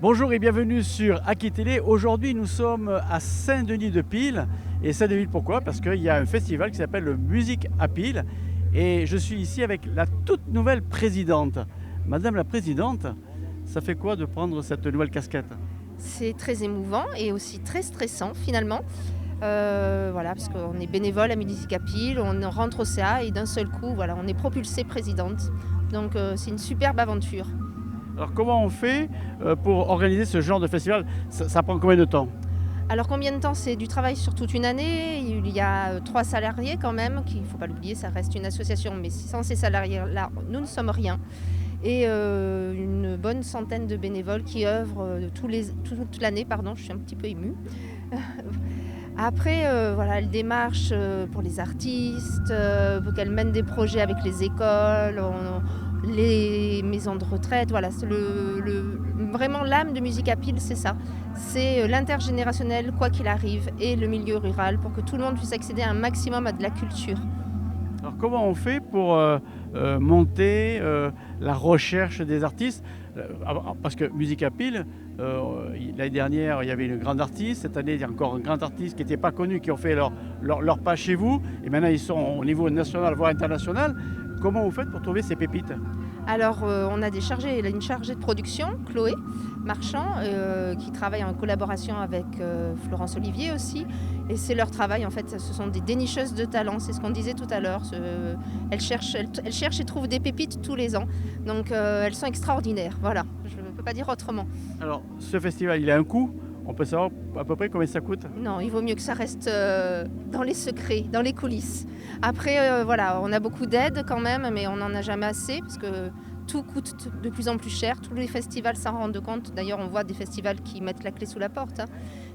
Bonjour et bienvenue sur Aki Télé. Aujourd'hui, nous sommes à Saint-Denis-de-Pile. Et Saint-Denis, pourquoi? Parce qu'il y a un festival qui s'appelle le Musique à Pile. Et je suis ici avec la toute nouvelle présidente. Madame la présidente, ça fait quoi de prendre cette nouvelle casquette? C'est très émouvant et aussi très stressant finalement. Voilà, parce qu'on est bénévole à Musique à Pile, on rentre au CA et d'un seul coup, voilà, on est propulsée présidente. Donc c'est une superbe aventure. Alors comment on fait pour organiser ce genre de festival? Ça prend combien de temps? Alors combien de temps? C'est du travail sur toute une année. Il y a 3 salariés quand même, qu'il ne faut pas l'oublier, ça reste une association, mais sans ces salariés-là, nous ne sommes rien. Et une bonne centaine de bénévoles qui œuvrent toute l'année, je suis un petit peu émue. Après, voilà, elle démarche pour les artistes, pour qu'elle mène des projets avec les écoles, les maisons de retraite. Voilà, c'est vraiment l'âme de Musique à Pile, c'est ça. C'est l'intergénérationnel, quoi qu'il arrive, et le milieu rural, pour que tout le monde puisse accéder à un maximum à de la culture. Alors comment on fait pour monter la recherche des artistes? Parce que Musique à Pile, l'année dernière, il y avait une grande artiste. Cette année, il y a encore un grand artiste qui n'était pas connu, qui ont fait leur pas chez vous. Et maintenant, ils sont au niveau national, voire international. Comment vous faites pour trouver ces pépites? Alors, on a une chargée de production, Chloé Marchand, qui travaille en collaboration avec Florence Olivier aussi. Et c'est leur travail, en fait, ce sont des dénicheuses de talent, c'est ce qu'on disait tout à l'heure. Elles cherchent et trouvent des pépites tous les ans. Donc, elles sont extraordinaires, voilà, je ne peux pas dire autrement. Alors, ce festival, il a un coût. On peut savoir à peu près combien ça coûte? Non, il vaut mieux que ça reste dans les secrets, dans les coulisses. Après, voilà, on a beaucoup d'aides quand même, mais on n'en a jamais assez parce que tout coûte de plus en plus cher. Tous les festivals s'en rendent compte. D'ailleurs, on voit des festivals qui mettent la clé sous la porte.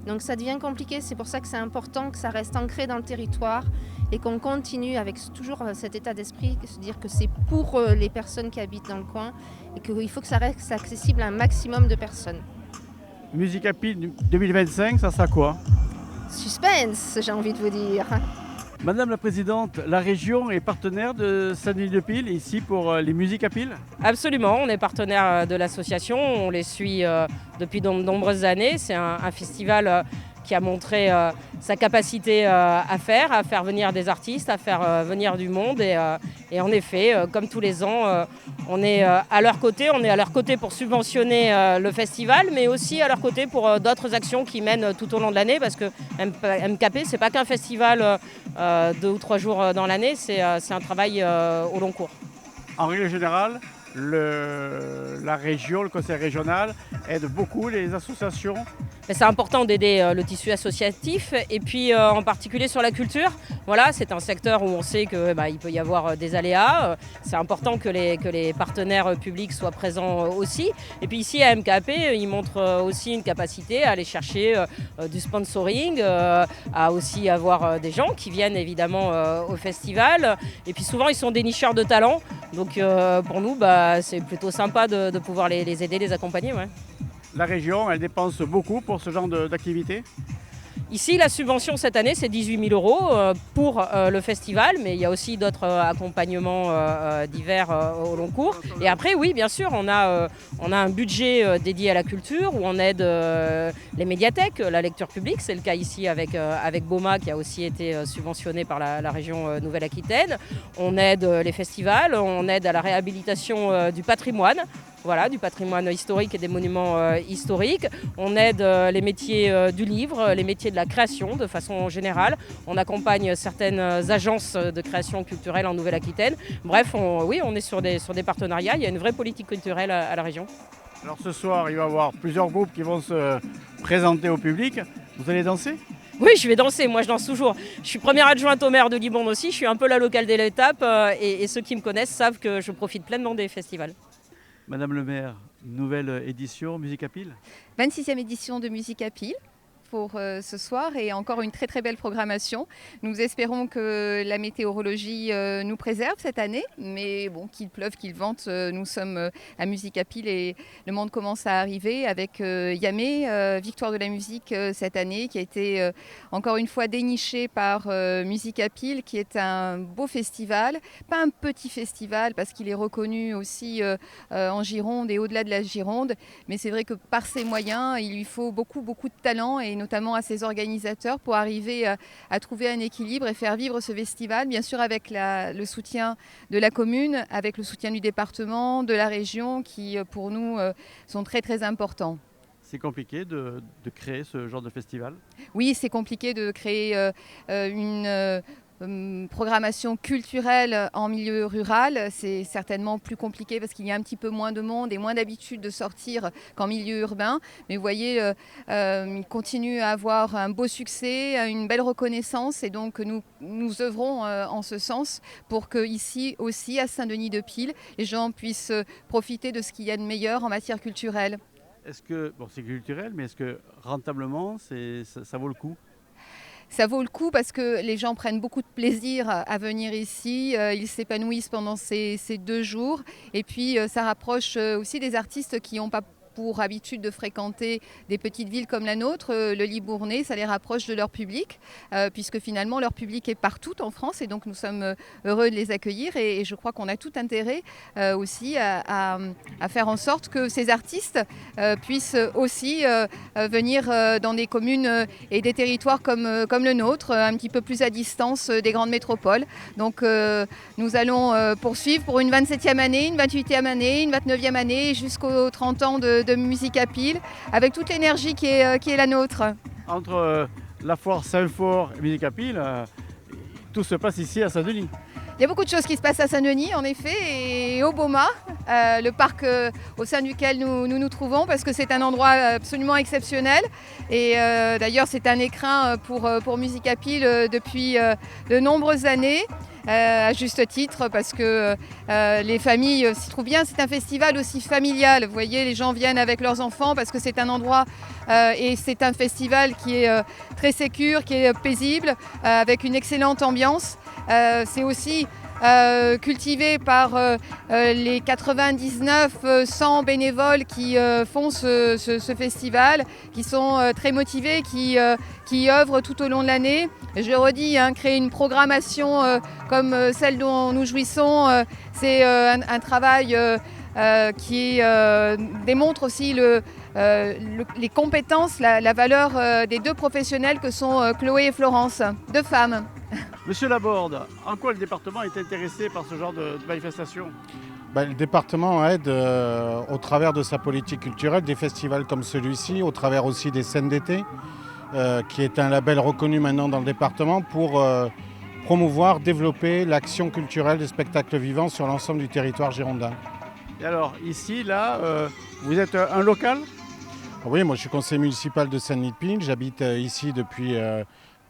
Donc ça devient compliqué. C'est pour ça que c'est important que ça reste ancré dans le territoire et qu'on continue avec toujours cet état d'esprit, se dire que c'est pour les personnes qui habitent dans le coin et qu'il faut que ça reste accessible à un maximum de personnes. Musique à Pile 2025, ça sera quoi? Suspense, j'ai envie de vous dire. Madame la présidente, la région est partenaire de Saint-Denis-de-Pile ici pour les Musiques à Pile? Absolument, on est partenaire de l'association, on les suit depuis de nombreuses années. C'est un festival qui a montré sa capacité à faire venir des artistes, à faire venir du monde. Et en effet, comme tous les ans, on est à leur côté. On est à leur côté pour subventionner le festival, mais aussi à leur côté pour d'autres actions qui mènent tout au long de l'année. Parce que MKP, c'est pas qu'un festival 2 ou 3 jours dans l'année, c'est un travail au long cours. En règle générale, la région, le conseil régional aide beaucoup les associations. C'est important d'aider le tissu associatif et puis en particulier sur la culture. Voilà, c'est un secteur où on sait qu'il peut y avoir des aléas. C'est important que les partenaires publics soient présents aussi. Et puis ici à MKP, ils montrent aussi une capacité à aller chercher du sponsoring, à aussi avoir des gens qui viennent évidemment au festival. Et puis souvent, ils sont des nicheurs de talent. Donc pour nous, c'est plutôt sympa de pouvoir les aider, les accompagner. Ouais. La région, elle dépense beaucoup pour ce genre d'activité? Ici, la subvention cette année, c'est 18 000 € pour le festival, mais il y a aussi d'autres accompagnements divers au long cours. Et après, oui, bien sûr, on a un budget dédié à la culture où on aide les médiathèques, la lecture publique. C'est le cas ici avec BOMA qui a aussi été subventionné par la région Nouvelle-Aquitaine. On aide les festivals, on aide à la réhabilitation du patrimoine. Voilà, du patrimoine historique et des monuments historiques. On aide les métiers du livre, les métiers de la création de façon générale. On accompagne certaines agences de création culturelle en Nouvelle-Aquitaine. Bref, on est sur des partenariats. Il y a une vraie politique culturelle à la région. Alors ce soir, il va y avoir plusieurs groupes qui vont se présenter au public. Vous allez danser? Oui, je vais danser, moi je danse toujours. Je suis première adjointe au maire de Libourne aussi, je suis un peu la locale de l'étape et ceux qui me connaissent savent que je profite pleinement des festivals. Madame le maire, nouvelle édition Musique à Pile? 26e édition de Musique à Pile. pour ce soir et encore une très très belle programmation. Nous espérons que la météorologie nous préserve cette année, mais bon, qu'il pleuve, qu'il vente, nous sommes à Musicapil et le monde commence à arriver avec Yamé, victoire de la musique cette année, qui a été encore une fois déniché par Musicapil, qui est un beau festival, pas un petit festival parce qu'il est reconnu aussi en Gironde et au-delà de la Gironde, mais c'est vrai que par ses moyens, il lui faut beaucoup de talent et notamment à ses organisateurs pour arriver à trouver un équilibre et faire vivre ce festival, bien sûr avec le soutien de la commune, avec le soutien du département, de la région qui pour nous sont très très importants. C'est compliqué de créer ce genre de festival? Oui, c'est compliqué de créer une programmation culturelle en milieu rural. C'est certainement plus compliqué parce qu'il y a un petit peu moins de monde et moins d'habitude de sortir qu'en milieu urbain. Mais vous voyez, il continue à avoir un beau succès, une belle reconnaissance et donc nous œuvrons en ce sens pour que ici aussi, à Saint-Denis-de-Pile, les gens puissent profiter de ce qu'il y a de meilleur en matière culturelle. Est-ce que, bon, c'est culturel, mais est-ce que rentablement, ça vaut le coup? Ça vaut le coup parce que les gens prennent beaucoup de plaisir à venir ici, ils s'épanouissent pendant ces 2 jours et puis ça rapproche aussi des artistes qui n'ont pas pour habitude de fréquenter des petites villes comme la nôtre, le Libournais, ça les rapproche de leur public, puisque finalement leur public est partout en France et donc nous sommes heureux de les accueillir et je crois qu'on a tout intérêt aussi à faire en sorte que ces artistes puissent aussi venir dans des communes et des territoires comme le nôtre, un petit peu plus à distance des grandes métropoles. Donc nous allons poursuivre pour une 27e année, une 28e année, une 29e année jusqu'aux 30 ans de Musicapil, avec toute l'énergie qui est la nôtre. Entre la foire Saint-Fort et Musicapil, tout se passe ici à Saint-Denis. Il y a beaucoup de choses qui se passent à Saint-Denis, en effet, et au Baumat, le parc au sein duquel nous trouvons, parce que c'est un endroit absolument exceptionnel. Et d'ailleurs, c'est un écrin pour Musicapil depuis de nombreuses années. À juste titre parce que les familles s'y trouvent bien. C'est un festival aussi familial. Vous voyez, les gens viennent avec leurs enfants parce que c'est un endroit et c'est un festival qui est très sécure, qui est paisible, avec une excellente ambiance. C'est aussi cultivé par les 99-100 bénévoles qui font ce festival, qui sont très motivés, qui œuvrent tout au long de l'année. Je le redis, créer une programmation comme celle dont nous jouissons, c'est un travail qui démontre aussi les compétences, la valeur des 2 professionnels que sont Chloé et Florence, 2 femmes. Monsieur Laborde, en quoi le département est intéressé par ce genre de manifestation? Le département aide au travers de sa politique culturelle des festivals comme celui-ci, au travers aussi des scènes d'été, qui est un label reconnu maintenant dans le département pour promouvoir, développer l'action culturelle des spectacles vivants sur l'ensemble du territoire girondin. Et alors, ici, là, vous êtes un local? Oui, moi je suis conseiller municipal de Saint-Denis-de-Pile, j'habite ici depuis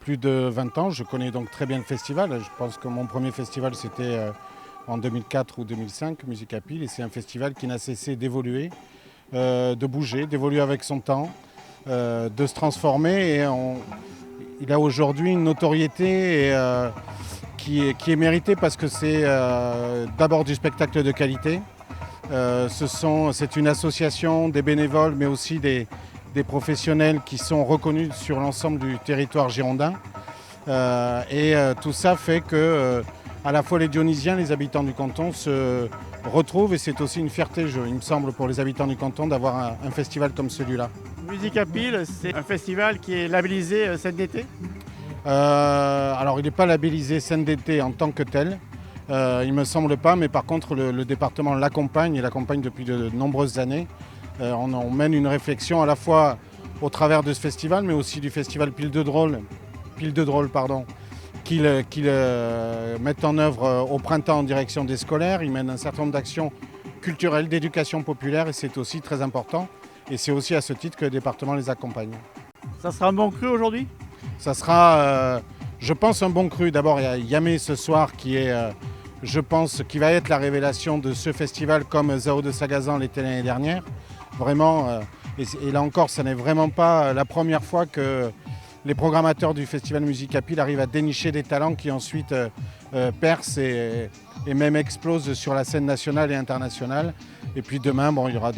plus de 20 ans, je connais donc très bien le festival. Je pense que mon premier festival c'était en 2004 ou 2005, Musicapil, et c'est un festival qui n'a cessé d'évoluer, de bouger, d'évoluer avec son temps, de se transformer et il a aujourd'hui une notoriété qui est méritée parce que c'est d'abord du spectacle de qualité. C'est une association des bénévoles mais aussi des professionnels qui sont reconnus sur l'ensemble du territoire girondin. Tout ça fait que à la fois les Dionysiens, les habitants du canton se retrouvent et c'est aussi une fierté, il me semble, pour les habitants du canton d'avoir un festival comme celui-là. Musicapil, c'est un festival qui est labellisé scène d'été? Alors il n'est pas labellisé scène d'été en tant que tel, il ne me semble pas, mais par contre le département l'accompagne et l'accompagne depuis de nombreuses années. On mène une réflexion à la fois au travers de ce festival, mais aussi du festival Pile de Drôle, qu'ils mettent en œuvre au printemps en direction des scolaires. Ils mènent un certain nombre d'actions culturelles, d'éducation populaire, et c'est aussi très important. Et c'est aussi à ce titre que le département les accompagne. Ça sera un bon cru aujourd'hui? Ça sera, je pense, un bon cru. D'abord, il y a Yamé ce soir qui est, je pense, qui va être la révélation de ce festival comme Zao de Sagazan l'était l'année dernière. Vraiment, Et là encore, ce n'est vraiment pas la première fois que les programmateurs du festival Musique à Pile arrivent à dénicher des talents qui ensuite percent et même explosent sur la scène nationale et internationale. Et puis demain, bon, il y aura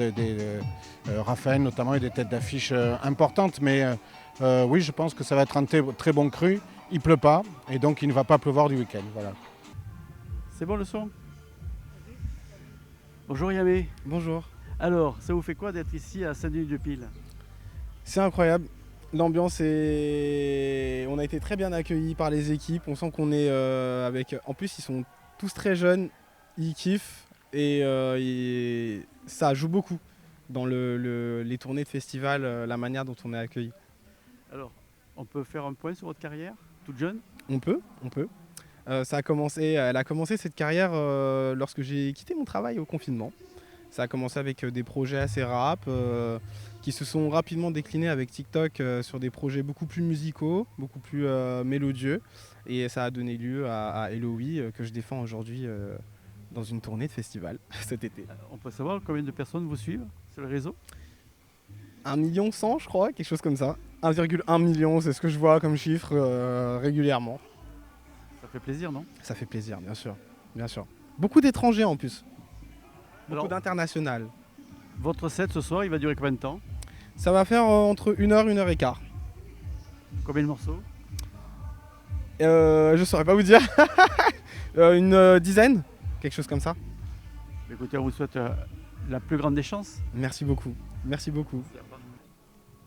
Raphaël notamment et des têtes d'affiche importantes. Mais oui, je pense que ça va être un très bon cru. Il ne pleut pas et donc il ne va pas pleuvoir du week-end. Voilà. C'est bon le son? Bonjour Yamé. Bonjour. Alors, ça vous fait quoi d'être ici à Saint-Denis-de-Pile? C'est incroyable. L'ambiance est... On a été très bien accueillis par les équipes. On sent qu'on est avec... En plus, ils sont tous très jeunes. Ils kiffent. Et ça joue beaucoup dans les tournées de festival, la manière dont on est accueillis. Alors, on peut faire un point sur votre carrière, toute jeune? On peut. Elle a commencé cette carrière lorsque j'ai quitté mon travail au confinement. Ça a commencé avec des projets assez rap qui se sont rapidement déclinés avec TikTok sur des projets beaucoup plus musicaux, beaucoup plus mélodieux. Et ça a donné lieu à Hello Oui que je défends aujourd'hui dans une tournée de festival cet été. On peut savoir combien de personnes vous suivent sur le réseau? 1,1 million je crois, quelque chose comme ça. 1,1 million, c'est ce que je vois comme chiffre régulièrement. Ça fait plaisir, non? Ça fait plaisir, bien sûr. Bien sûr. Beaucoup d'étrangers en plus. Beaucoup d'international. Votre set ce soir, il va durer combien de temps? Ça va faire entre 1h, 1h15. Combien de morceaux? Je saurais pas vous dire. Une dizaine, quelque chose comme ça. Écoutez, on vous souhaite la plus grande des chances. Merci beaucoup. Merci beaucoup.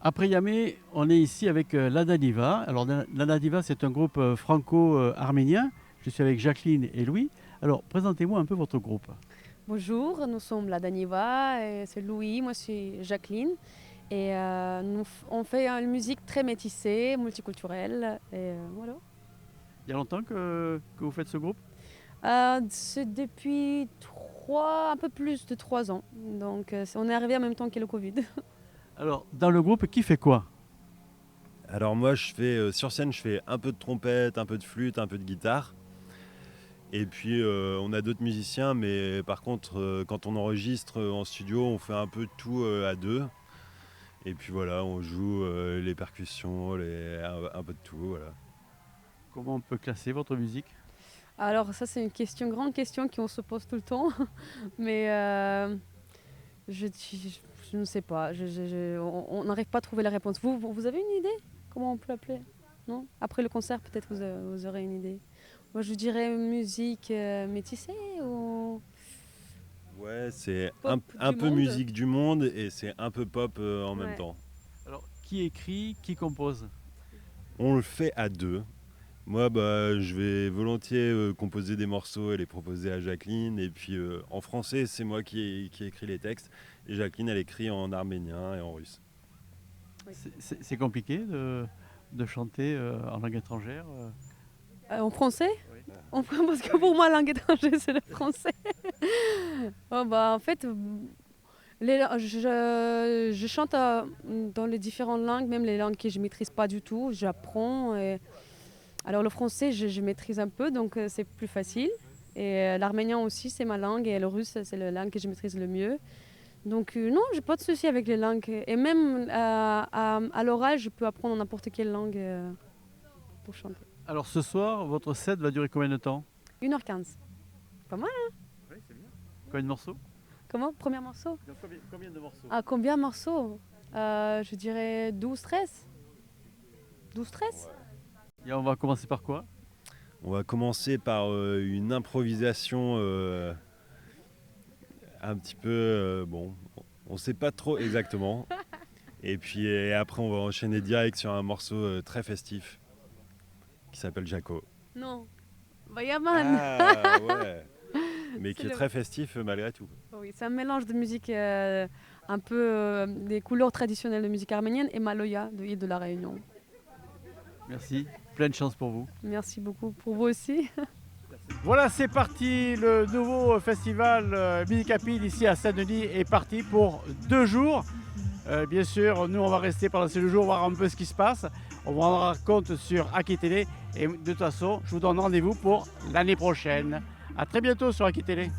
Après Yamé, on est ici avec Lada Diva. Alors Lada Diva, c'est un groupe franco-arménien. Je suis avec Jacqueline et Louis. Alors, présentez-moi un peu votre groupe. Bonjour, nous sommes la Daniva, c'est Louis, moi je suis Jacqueline. Et on fait une musique très métissée, multiculturelle. Et voilà. Il y a longtemps que vous faites ce groupe? C'est depuis un peu plus de 3 ans. Donc on est arrivé en même temps que le Covid. Alors, dans le groupe, qui fait quoi? Alors moi, je fais sur scène, je fais un peu de trompette, un peu de flûte, un peu de guitare. Et puis on a d'autres musiciens, mais par contre, quand on enregistre en studio, on fait un peu tout à deux. Et puis voilà, on joue les percussions, un peu de tout. Voilà. Comment on peut classer votre musique? Alors ça c'est une grande question qu'on se pose tout le temps. Mais je ne sais pas, on n'arrive pas à trouver la réponse. Vous avez une idée? Comment on peut l'appeler? Non? Après le concert, peut-être vous aurez une idée. Moi, je dirais musique métissée ou... Ouais, c'est Pop un du peu monde. musique du monde et c'est un peu pop en même Ouais. temps. Alors, qui écrit, qui compose? On le fait à deux. Moi, je vais volontiers composer des morceaux et les proposer à Jacqueline. Et puis en français, c'est moi qui écris les textes. Et Jacqueline, elle écrit en arménien et en russe. C'est compliqué de chanter en langue étrangère? En français? Oui. Parce que pour moi, la langue étrangère, c'est le français. En fait, je chante dans les différentes langues, même les langues que je ne maîtrise pas du tout. J'apprends. Alors le français, je maîtrise un peu, donc c'est plus facile. Et l'arménien aussi, c'est ma langue. Et le russe, c'est la langue que je maîtrise le mieux. Donc non, j'ai pas de souci avec les langues. Et même à l'oral, je peux apprendre n'importe quelle langue pour chanter. Alors ce soir, votre set va durer combien de temps? 1h15. Pas mal, hein? Oui, c'est bien. Combien de morceaux? Comment? Premier morceau? Combien de morceaux? Ah, combien de morceaux? Je dirais 12-13. 12-13? Ouais. Et on va commencer par quoi? On va commencer par une improvisation un petit peu... on ne sait pas trop exactement. Et puis après, on va enchaîner direct sur un morceau très festif qui s'appelle Jaco. Non. Yaman. Ah ouais. Mais qui est le- très festif malgré tout. Oui, c'est un mélange de musique un peu des couleurs traditionnelles de musique arménienne et Maloya de l'île de la Réunion. Merci, pleine chance pour vous. Merci beaucoup pour vous aussi. Voilà, c'est parti, le nouveau festival Musique à Pile ici à Saint-Denis est parti pour 2 jours. Bien sûr, nous on va rester pendant ces 2 jours, voir un peu ce qui se passe. On vous rendra compte sur Aki Télé et de toute façon, je vous donne rendez-vous pour l'année prochaine. À très bientôt sur Aki Télé.